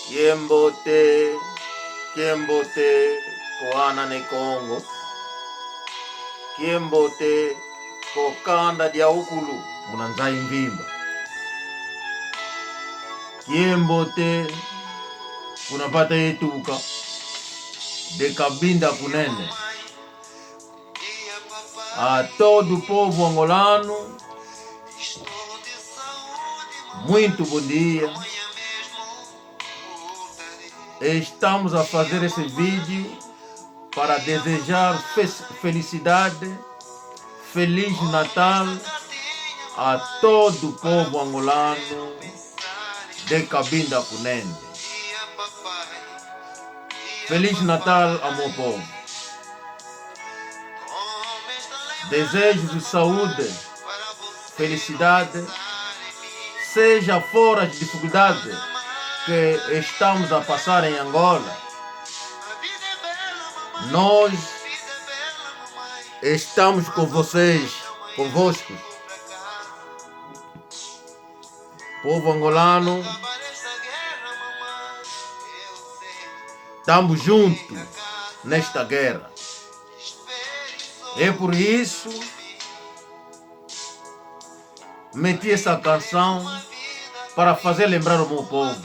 Kiembote, Kiembote, Koana ne Congo. Kiembote, Kokanda dia ukulu, munanzai mvimba. Kiembote, kunapata yetuka, de Cabinda kunene. A todo o povo angolano, muito bom dia. Estamos a fazer esse vídeo para desejar felicidade, Feliz Natal a todo o povo angolano de Cabinda Kunene. Feliz Natal ao meu povo. Desejo de saúde, felicidade, seja fora as dificuldades que estamos a passar em Angola. Nós estamos com vocês, convosco. Povo angolano, estamos juntos nesta guerra. É por isso meti essa canção para fazer lembrar o meu povo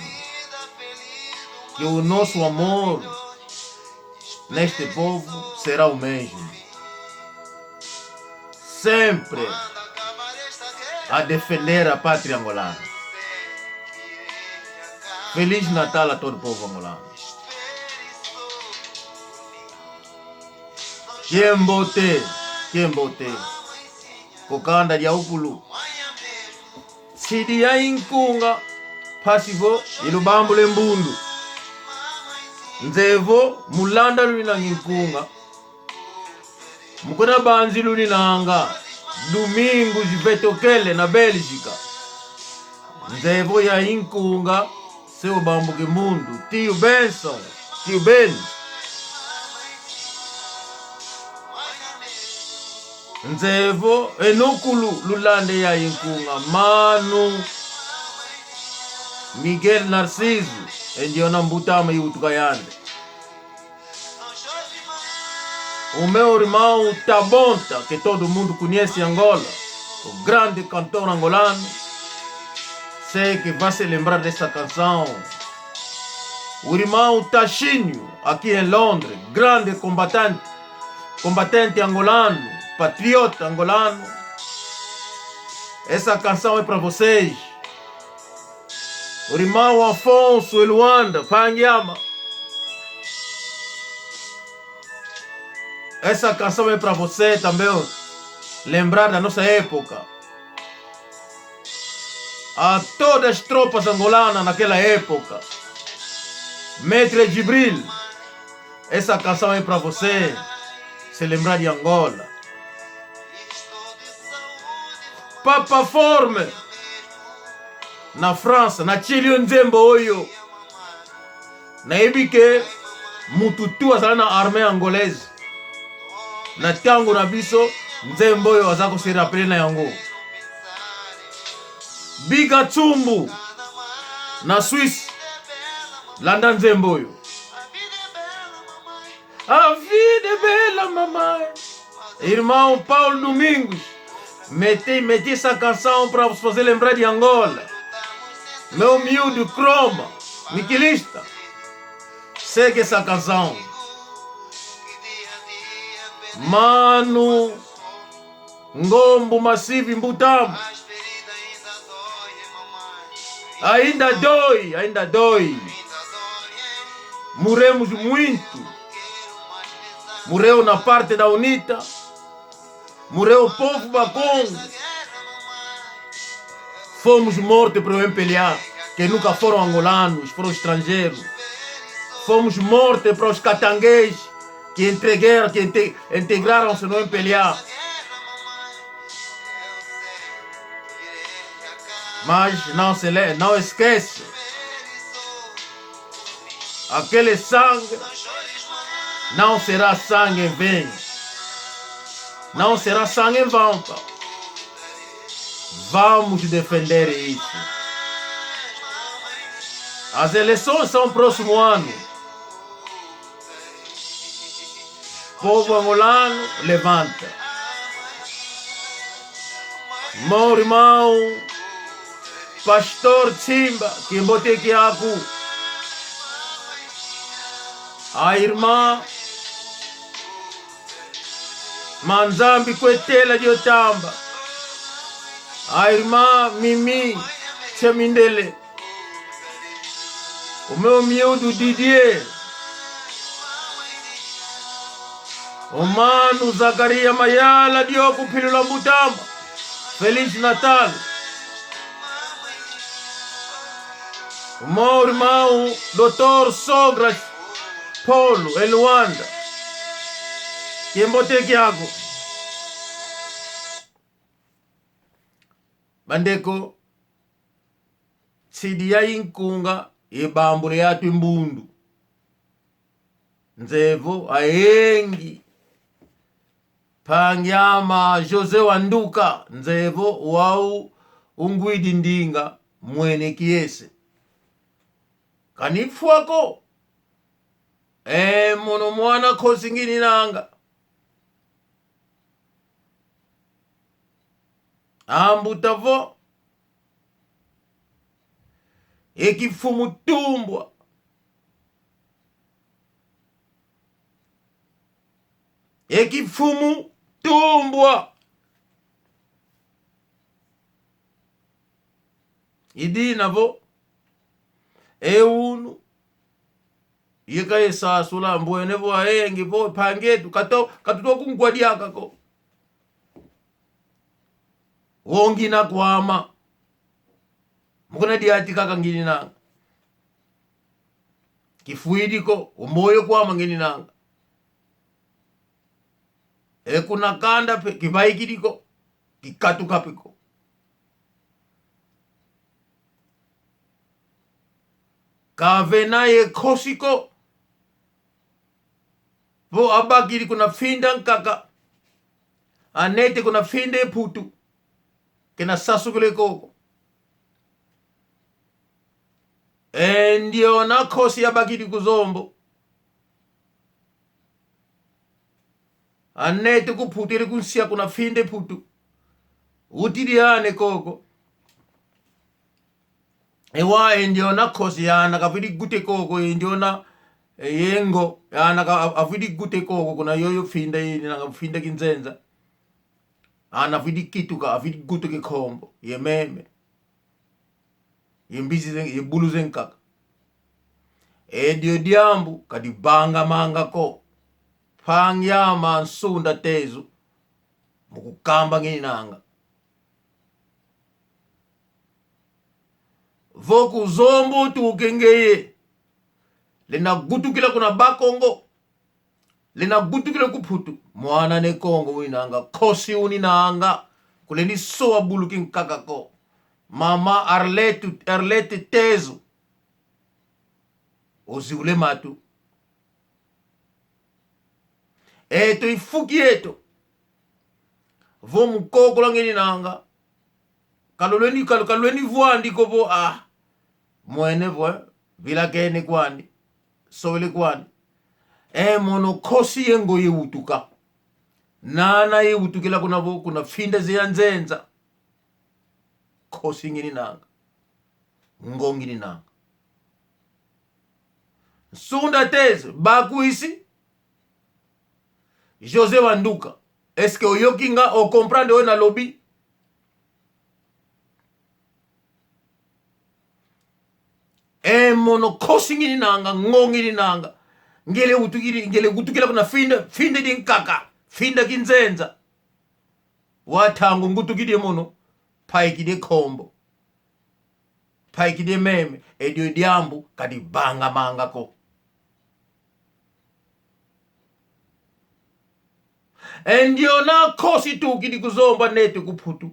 que o nosso amor neste povo será o mesmo. Sempre a defender a pátria angolana. Feliz Natal a todo o povo angolano. Kiembote, Kiembote, Kokanda dia ukulu. Sidi ya inkunga, pasivo, ilubambule mbundu. Nzevo, mulanda luna inkunga. Mukona banzi luninanga, domingo jivetokele na Bélgica. Nzevo ya inkunga, seu bambuke mundu. Tio Benson, tio Ben. Nzevo enukulu lulande ya inkunga Manu Miguel Narciso endiona mbutama yutuka yande. O meu irmão Tabonta, que todo mundo conhece em Angola, o grande cantor angolano, sei que vai se lembrar dessa canção. O irmão Tachinho, aqui em Londres, grande combatente angolano, patriota angolano. Essa canção é para vocês. O irmão Afonso Eluanda, Pangyama. Essa canção é para você também lembrar da nossa época. A todas as tropas angolanas naquela época. Maître Gibril. Essa canção é para você se lembrar de Angola. Papa Forme na França, na Chile nzembo oyo. Naibi ke mututu azala na armée angolaise. Na tango na biso nzembo oyo azako se rappeler na yango. Biga Tsumbu na Suisse landa nzembo oyo. A vida é bela, mamãe. Irmão Paulo Domingos, meti essa canção para vos fazer lembrar de Angola. Meu miúdo Croma, Miquilista, segue essa canção. Mano, Ngombo Massivo Mbutamo. Ainda dói. Morremos muito. Morreu na parte da UNITA. Morreu o povo Bacongo. Fomos mortos para o MPLA, que nunca foram angolanos, foram estrangeiros. Fomos mortos para os catanguês, que integraram-se no MPLA. Mas não esquece, aquele sangue não será sangue em vão. Não será sangue em vão. Vamos defender isso. As eleições são próximo ano. Povo angolano, levanta. Meu irmão, Pastor Simba, que bote aqui a irmã Manzambi Kwetela Diotamba, a irmã Mimi Chamindele, o meu miúdo Didier, o mano Zacaria Mayala Diogo Pilula Mbutamba, Feliz Natal. O meu irmão Dr. Sogras Paulo Eluanda, que emboteki yako bandeko tsidi ya inkunga ibambule yatu imbundu nzevo ayengi pangyama Jose Wanduka nzevo wau ungwidi ndinga mwene kiese kanifwako mono mwana kosingini nanga ambutavo ekifumu tumbwa ekifumu tumbwa idi navo eunu yeka esasula mbwene vo ayengi vo pangetu katuto kungwadiakako wongina kwama mukuna diatikaka ngini nanga kifuidiko umoyo kwama ngini nanga ekuna kanda pe kivaikidiko kikatukapiko kavena ye kosiko vo abakiri kuna finda nkaka anete kuna finda putu kena sasukule koko ndio na kosi abakiri kuzombo anete kuputire kunsia kuna finde putu utiriane koko ewa ndio na kosi yana kavidi gute koko ndio na yengo yana avidi gute koko kuna yoyo finda yini na finda kinzenza ana vidi kituka avidi gute ke kombo yememe yimbizi yebuluze nkaka edio diambu kadi banga manga ko pangyama nsunda tezu mukukamba ngini nanga voku zombo tukengeye lina gutukila kuna bakongo lina gutukila kuputu mwana ne kongo winanga kosi uninanga kuleni soa bulukin kakako mama Arlette tezu oziule matu eto ifuki eto vo mukoko langeni nanga kalolweni vuandi kobo mwene vo vila kene kwani sowele kwani mono kosi yengo yeutuka nana yeutukila kuna vo kuna finda ziyanzenza kosi ngini nanga ngongini nanga sunda teze bakuisi Jose Wanduka eske oyokinga o comprendre o na lobby mono kosi ngini nanga ngongini nanga ngele gutukila kuna finde din kaka finda kinzenza watangu ngutukide mono paikide kombo paikide meme edio diambu kadi banga manga ko ndio na kosi tukidi kuzomba nete kuputu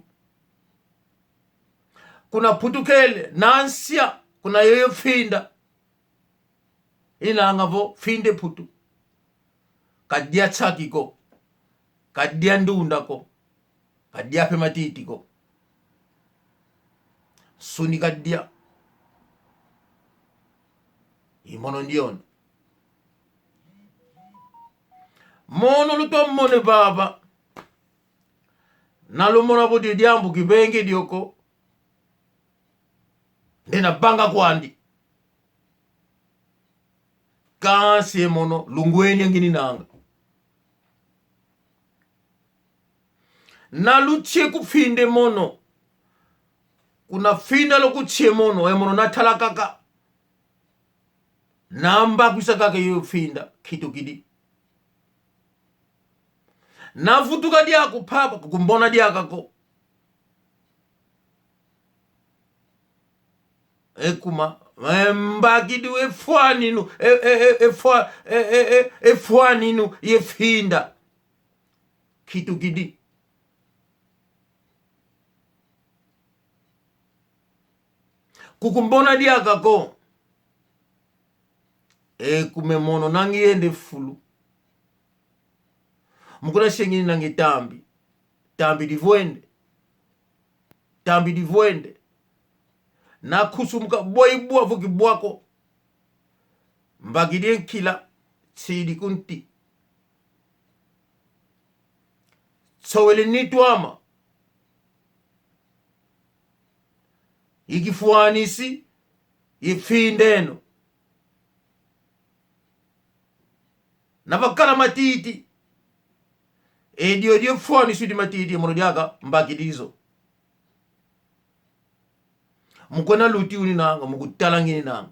kuna putukele nansia kuna yoyo finda inanga vo finde putu kadia tsaki ko kadia ndunda ko kadia pe matiti ko suni kadia imono ndiona mono luto mone baba nalumona budi diambu kibenge dioko ndena banga kwandi kasi mono lungweni ngini nanga naluchie kufinde mono kuna finda lokuchie mono mono natalakaka namba kwisakaka yo finda kitu kidi navutuka diako papa kukumbona diakako ekuma mbakidi efwaninu efwaninu yefinda kitu kidi kukumbona diakako ekume mono nangiende fulu mukuna shengini nangi tambi divwende na kusumuka boibua vuki bwako mbagidien kila sidi kunti sowele nitwama ikifuanisi ifindeno navakala matiti dio fuanisi di matiti mono diaka mbagidizo mukona luti uni nanga mukutalangini nanga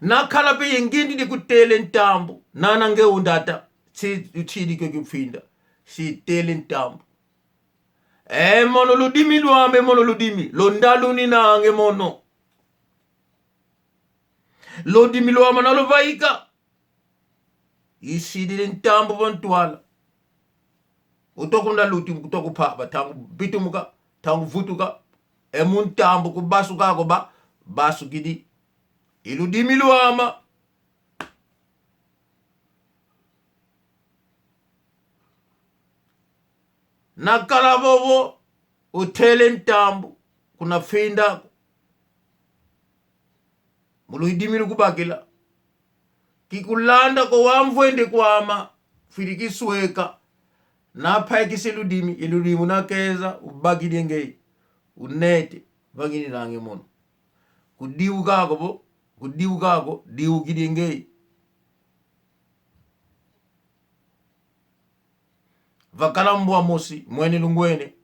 nakhala pe yengindi di kutele ntambu nanange undata chidi kwe kufinda si tele ntambu mono ludimi luambe mono ludimi londaluni nange mono lodimi luama nalovaika isidile ntambu vontwala utokunda luti kutokupapa tangu bitumuka tangu vutuka emuntambu kubasukako basukidi iludimi luama nakala vovo utele ntambu kuna finda muluidimi kubakila kikulanda ko wamvwende kwama firikisweka naphayikise iludimi nakeza ubagile ngei unete vangini nange mono kudiukako diukile ngei vakala mbwa mosi mwene lungwene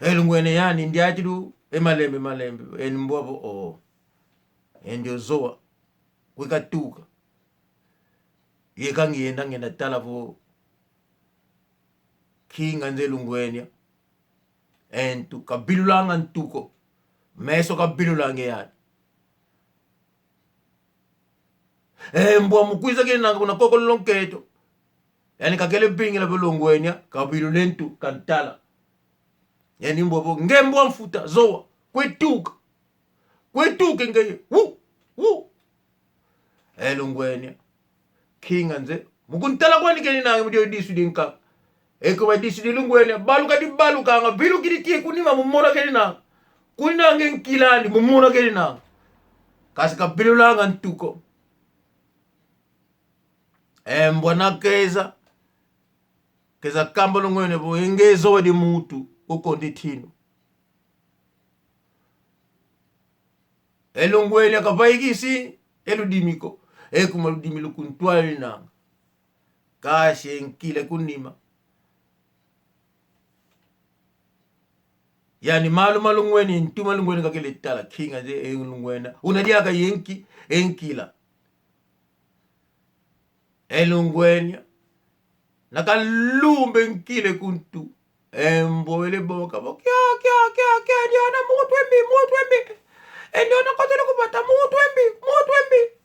lungwene yani ndiachidu malembe mbwavo endio zoa kwekatuka yekangienda ngenda talavo kinga nze lungwenya entu kabilulanga ntuko meso kabilulange yani mbwa mukwiza kene nanga kuna koko lonketo yani kakele pingila belongwenya kabilule ntu kantala yani mbwa ngembwa mfuta zoa kwetuka ngeye lungwenya kinga nze mukuntala kwani kene nange mudio disu dinka eko disu dilungwenya baluka nga bilu kiti kunima mumona kene nange kunange nkilandi mumona kene nange kasika bilulanga ntuko mbwana keza kamba lungwenya bo engezo wadi mutu uko nditino elungwenya kapaikisi eludimiko ekuma ludimi lukuntwali nanga kashe nkile kunima yani maluma lungweni ntuma lungweni kakele tala kinga je lungwena unadiaka enkila elungwenya nakalumbe nkile kuntu mbowele boka kya ndiona mutwembi ndiona kotele kupata mutwembi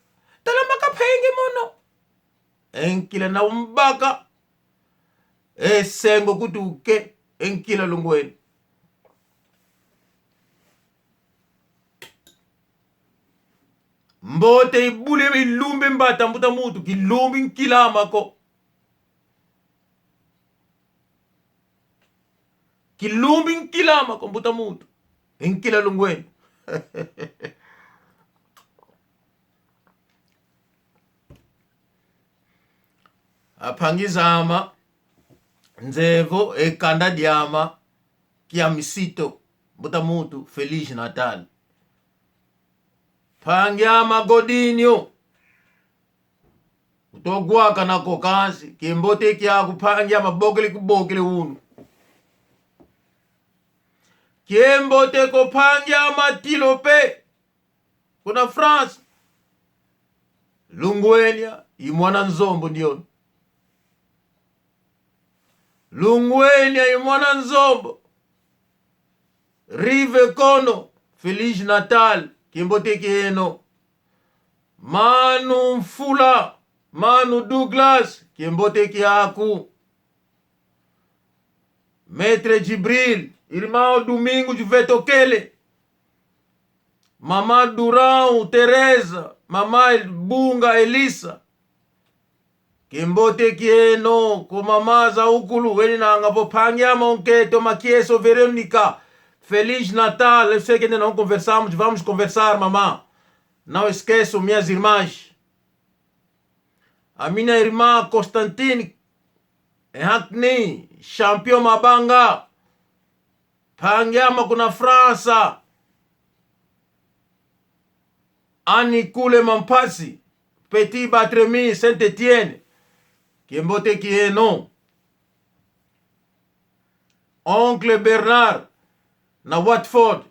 talambaka pengi mono enkila na umbaka sengo kutuke enkila lungweni mbote ibule ilumbe mbata mbuta mutu kilumbi nkilamako kilumbi nkilamako mbuta mutu Nkila Lungweni. Apangizama nzevo ekanda diama kia misito buta mutu Feliz Natal. Pangyama godinyo utogwaka na kokansi kimbote kia kupangyama bokele unu. Kiembote kopangyama tilope kuna France. Lungwenya imwana nzombo ndiyo. Lungwenya imwana nzombo. Rive kono Feliz Natal kimbote kieno. Manu Mfula, Manu Douglas kimbote kiaku. Maître Jibril, irmão Domingo de Vetokele. Mamá Durão Teresa, mamá Bunga Elisa. Kimbote kieno ko mamá za ukulu weni na ngabo pangyama onketo makieso Verônica. Feliz Natal. Eu sei que ainda não conversamos, vamos conversar, mamã. Não esqueço minhas irmãs. A minha irmã Constantine Hackney, Champion Mabanga. Pangyama kuna França. Annie Kule Mampasi, Petit Batremi, Saint-Étienne. Kimbote kieno. Oncle Bernard na Watford.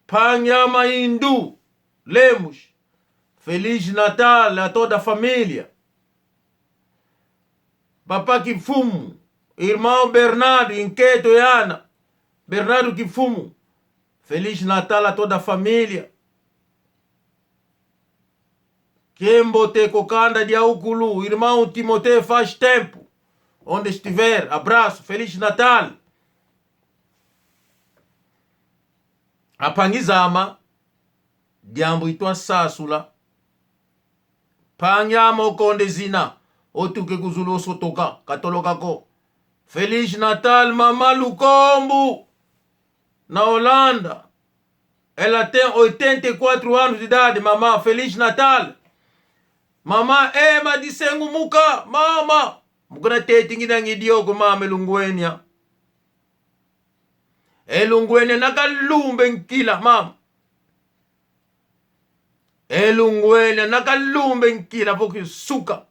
Pangyama Hindu, Lemos. Feliz Natal a toda a família. Papa Kifumu, irmão Bernardo, Inquieto e Ana. Bernardo Kifumu. Feliz Natal a toda a família. Kimbote Kokanda de Aukulu, irmão Timoteu faz tempo. Onde estiver, abraço, Feliz Natal. Apangizama, diambo itwa sasula. Pangyama okonde zina, otuke kuzulu sotoka, katoloka ko. Feliz Natal, Mama Lukombu, na Holanda. Ela tem 84 anos de idade, mamá. Feliz Natal. Mama Emma de Sengumuka, mama. Mukuna tetingina ngidiogo mama Lungwenya. Lungwenya nakalumbe nkila mama. Lungwenya nakalumbe nkila poki suka.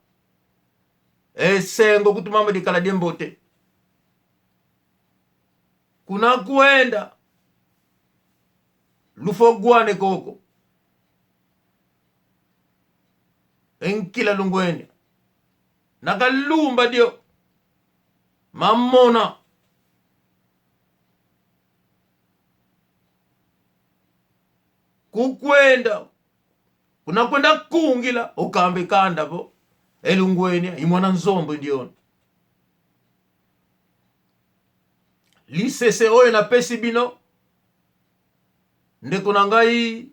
Sengo kutu mama di kala dembote. Kuna kuenda. Lufogwane koko. Enkila Lungwenya. Nakalumba dio. Mamona. Kukwenda. Kuna kwenda kungila. Ukambe kanda po. Lungwenya. Imwana nzombo ndiyo. Lisese oye na pesi bino. Ndeko nangai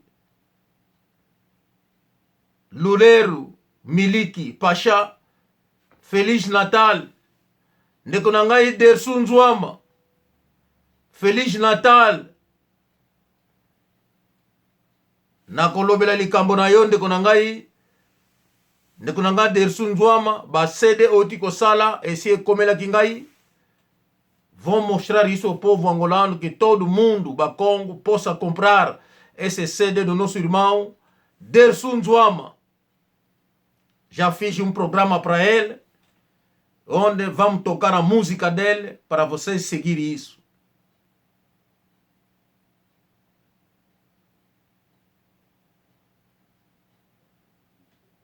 Luleru Miliki Pasha. Feliz Natal. Ndeko nangai Dersu Nzwama. Feliz Natal. Nakolobela likambo na yo ndeko nangai. Ndeko nangai Dersu Nzwama. Ba sede oti kosala. Esi komela kingai. Vão mostrar isso ao povo angolano, que todo mundo, Bakongo, possa comprar esse CD do nosso irmão Dersu Nzwama. Já fiz um programa para ele, onde vamos tocar a música dele, para vocês seguirem isso.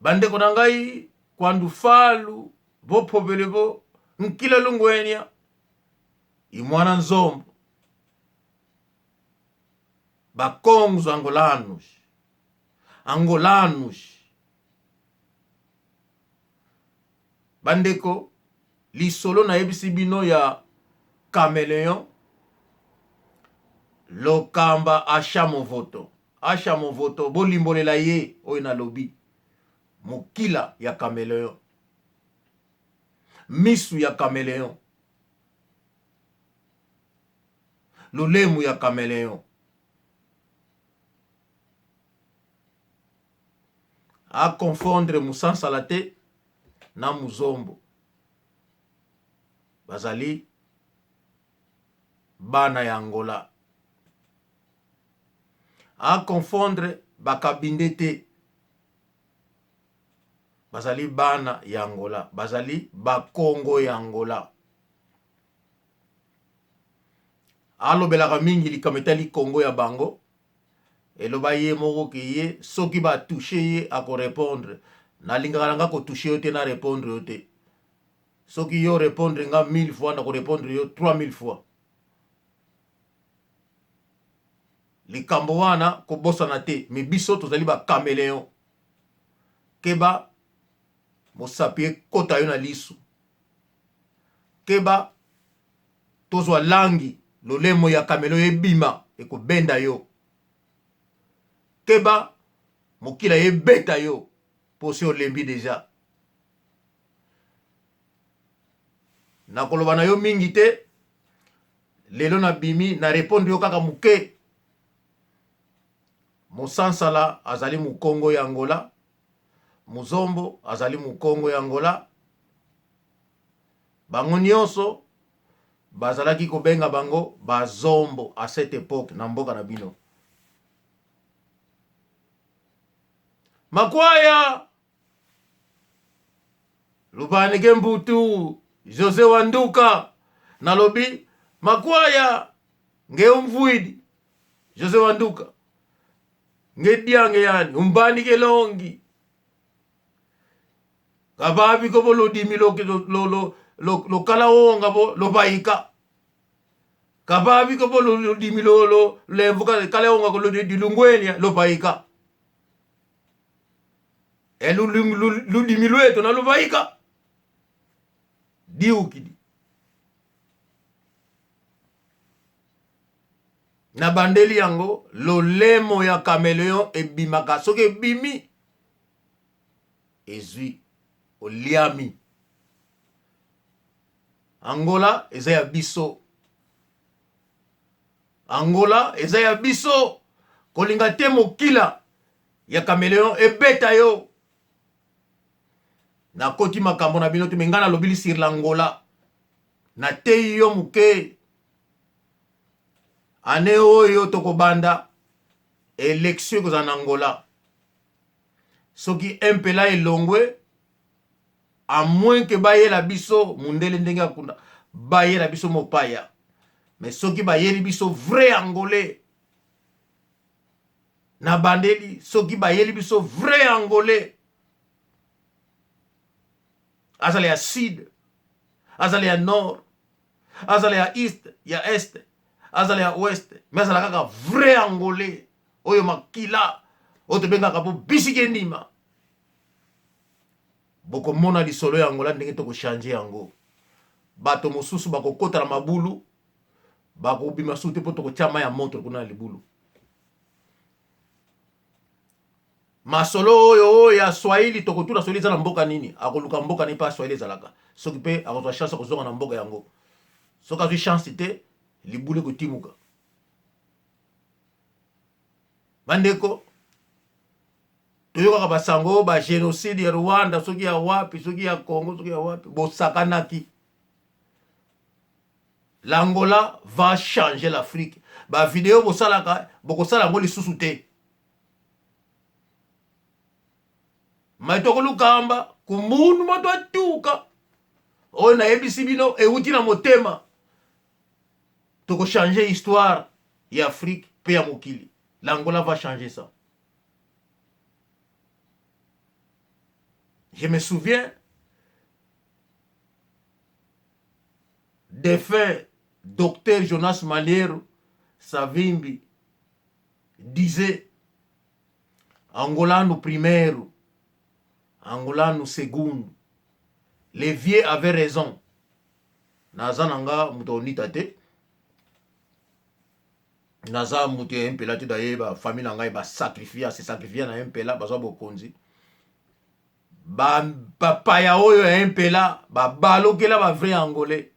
Bandeko nangai, quando falo, vou pobelevo, nkila Lungwenya, imwana nzombo. Bakongos angolanos. Bandeko, lisolo na ebisi bino ya Caméléon, lokamba Asha Movoto. Asha Movoto, bolimbolela ye, oyo na lobi. Mokila ya Caméléon. Misu ya Caméléon. Lolemu ya Caméléon. a confondre Musansala te na Muzombo. Bazali bana ya Angola. A confondre Bakabinde te. Bazali bana ya Angola. Bazali Bakongo ya Angola. Alobelaka mingi likametali Congo ya bango. Eloba ye moko ke ye soki ba touche ye ako répondre. Na lingaka nga ko touche yo te na répondre yo te. Soki yo répondre nga 1000 fois na ko répondre yo 3000 fois. Likambo wana ko bosana te. Me biso tozali ba caméléon. Keba mosapie kota yo na lisu. Keba tozwa langi lolemo ya kamelo ebima eko benda yo. Keba mokila ebeta yo posi olembi deja. Nakoloba na yo mingi te. Lelo na bimi na répondre yo kaka muke. Musansala azali Mukongo ya Angola. Muzombo azali Mukongo ya Angola. Bango nyonso bazalaki kobenga bango Bazombo à cette époque na mboka na bino. Makwaya Lubanike Mbutu José Wanduka nalobi makwaya nge umvuidi José Wanduka nge diange yani umbanike longi kababi kobo lodimi lo kala wonga bo lo baika kababi kobo lodimi lo lemvuka kala wonga ko lo dilungwenya lo baika ludimi lwetu na lo baika diukidi na bandeli yango lolemo ya caméléon ebimaka soki ebimi ezwi oliami. Angola eza ya biso. Angola eza ya biso. Kolinga te mokila ya caméléon ebeta yo. Na koti makambo na bino te mengana lobili sur l'Angola. Na te yo muke. Ane oyo tokobanda élection kozala na Angola. Soki MPLA elongwe à moins que bayela biso mundele ndenge akunda bayela biso mopaya. Mais soki bayeli biso vrai angolais na bandeli soki bayeli biso vrai angolais azale ya sud, azale ya nord, azale ya east, ya est, azale ya ouest, mais azala kaka vrai angolais oyo makila oyo tobengaka po bisike ndima. Boko mona lisolo ya Angola ndenge toko changer yango. Bato mosusu bako kota na mabulu bako bima sute po toko chama ya moto kuna libulu. Masolo oyo ya Swahili toko tuna Swahili za na mboka nini? Akoluka mboka ni pa Swahili zalaka. Soki pe akozwa chance kozonga na mboka yango. Soki azwi chance te libule kotimuka. Bandeko toyoka basango ba génocide ya Rwanda soki ya wapi soki ya Congo soki ya wapi bosakanaki. L'Angola va changer l'Afrique. Ba vidéo bosalaka bokosala ngo lisusu te. Maitoko lukamba kumundu moto atuka. Oyo na yebisi bino euti na motema. Toko changer histoire ya Afrique pe ya mokili. L'Angola va changer ça. Je me souviens des faits. Docteur Jonas Malheiro Savimbi disait Angolano primero, Angolano segundo. Les vieux avaient raison. Nazananga mutonita te. Naza muté MPLA te daye ba famille nanga ba sacrifier, se sacrifier na MPLA bazo bokonzi. Ba papa ya oyo ya MPLA ba balokela ba vrai angolais.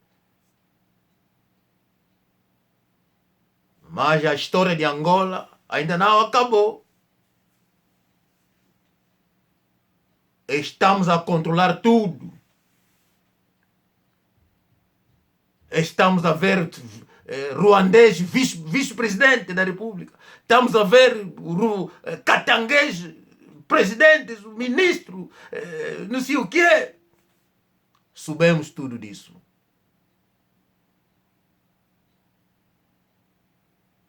Maja história de Angola ainda não acabou. Estamos a controlar tudo. Estamos a ver ruandês vice-presidente da República. Estamos a ver catanguês presidente, ministro, não sei o quê. Subimos tudo disso.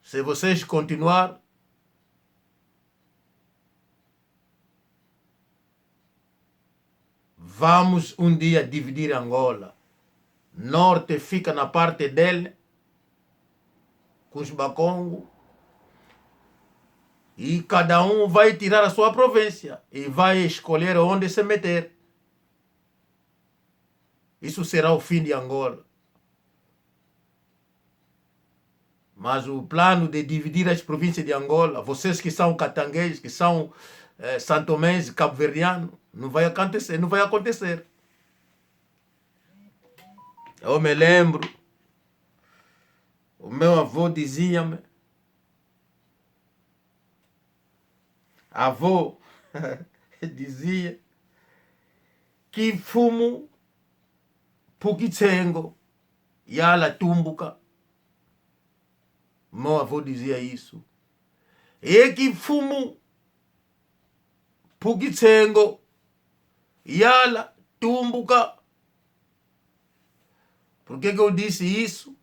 Se vocês continuar, vamos um dia dividir Angola. Norte fica na parte dele, com os Bakongo, e cada um vai tirar a sua província e vai escolher onde se meter. Isso será o fim de Angola. Mas o plano de dividir as províncias de Angola, vocês que são catangueses, que são santomenses, cabo-verdianos, não vai acontecer, não vai acontecer. Eu me lembro, o meu avô dizia-me, avô dizia que fumo pukitsengo yala tumbuka. Meu avô dizia isso. E que fumo pukitsengo yala tumbuka. Por que eu disse isso?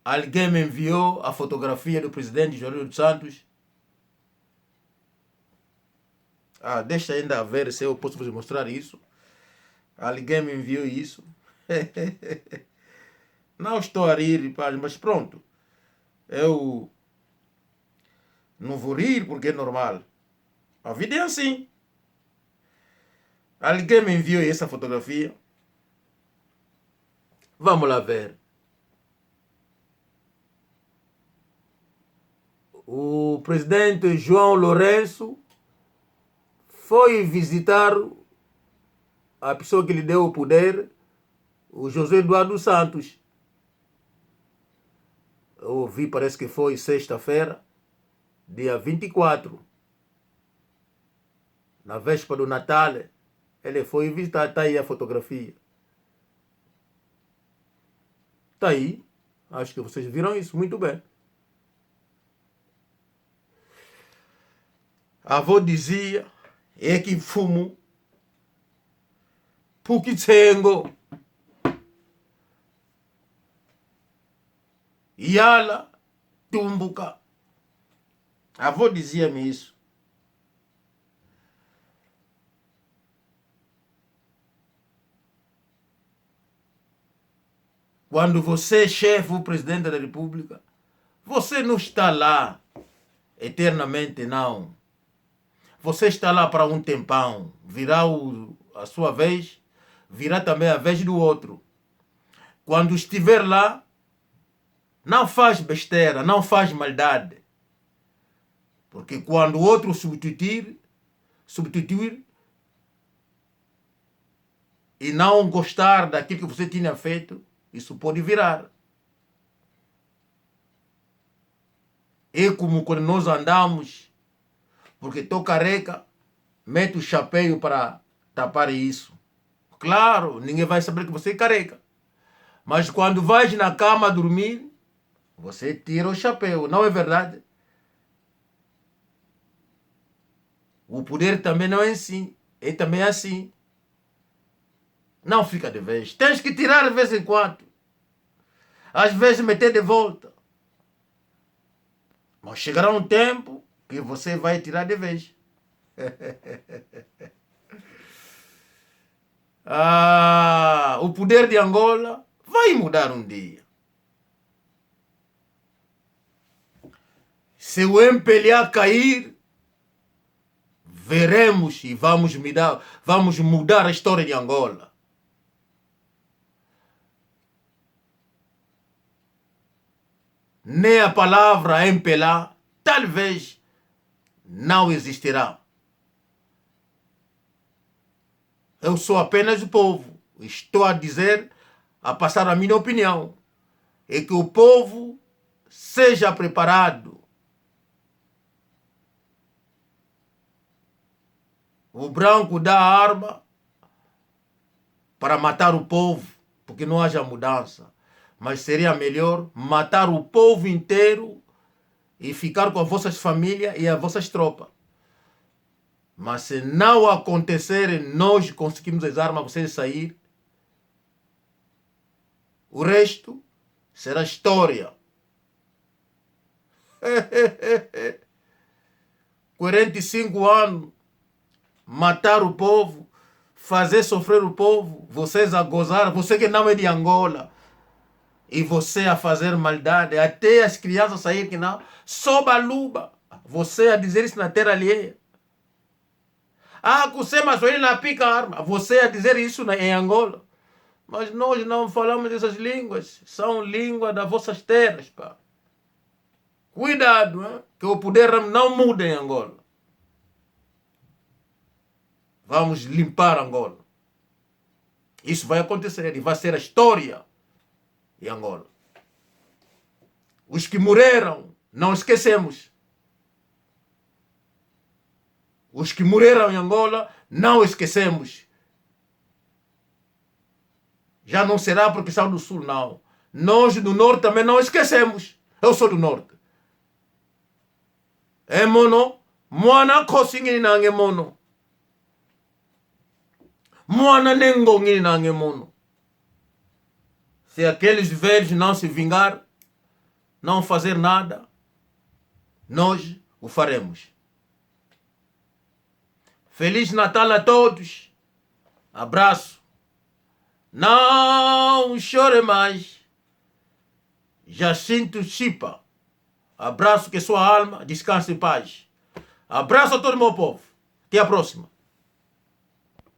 Alguém me enviou a fotografia do presidente Jorge dos Santos. Deixa ainda ver se eu posso vos mostrar isso. Alguém me enviou isso. Não estou a rir, mas pronto. Eu não vou rir porque é normal. A vida é assim. Alguém me enviou essa fotografia. Vamos lá ver. O presidente João Lourenço foi visitar a pessoa que lhe deu o poder, o José Eduardo dos Santos. Eu ouvi, parece que foi sexta-feira, dia 24. Na véspera do Natal, ele foi visitar. Está aí a fotografia. Está aí. Acho que vocês viram isso muito bem. A avó dizia, é que fumo pukitsengo yala tumbuka. A avó dizia-me isso. Quando você é chefe, o presidente da República, você não está lá eternamente, não. Você está lá para um tempão. Virá a sua vez, virá também a vez do outro. Quando estiver lá, não faz besteira, não faz maldade. Porque quando o outro substituir e não gostar daquilo que você tinha feito, isso pode virar. É como quando nós andamos, porque estou careca, mete o chapéu para tapar isso. Claro, ninguém vai saber que você é careca. Mas quando vais na cama dormir, você tira o chapéu, não é verdade? O poder também não é assim, é também assim. Não fica de vez. Tens que tirar de vez em quando. Às vezes meter de volta. Mas chegará um tempo que você vai tirar de vez. O poder de Angola vai mudar um dia. Se o MPLA cair, veremos e vamos mudar a história de Angola. Nem a palavra MPLA talvez não existirá. Eu sou apenas o povo. Estou a dizer, a passar a minha opinião. É que o povo seja preparado O branco dá arma para matar o povo, porque não haja mudança. Mas seria melhor matar o povo inteiro e ficar com as vossas famílias e as vossas tropas. Mas se não acontecer, nós conseguimos as armas, vocês sair. O resto será história. 45 anos, matar o povo, fazer sofrer o povo, vocês a gozar, você que não é de Angola, e você a fazer maldade, até as crianças saírem que não, só baluba, você a dizer isso na terra alheia. Ah, Kusema Swahili na pica arma, você a dizer isso em Angola. Mas nós não falamos dessas línguas, são línguas das vossas terras, pá. Cuidado, hein? Que o poder não muda em Angola. Vamos limpar Angola. Isso vai acontecer e vai ser a história em Angola. Os que morreram, não esquecemos. Os que morreram em Angola, não esquecemos. Já não será porque são do Sul, não. Nós do Norte também não esquecemos. Eu sou do Norte. É mono, mwana kosingini nange mono. Mwana nengongini nange mono. Se aqueles velhos não se vingar, não fazer nada, nós o faremos. Feliz Natal a todos. Abraço. Não chore mais. Jacinto Chipa. Abraço, que sua alma descanse em paz. Abraço a todo o meu povo. Até a próxima.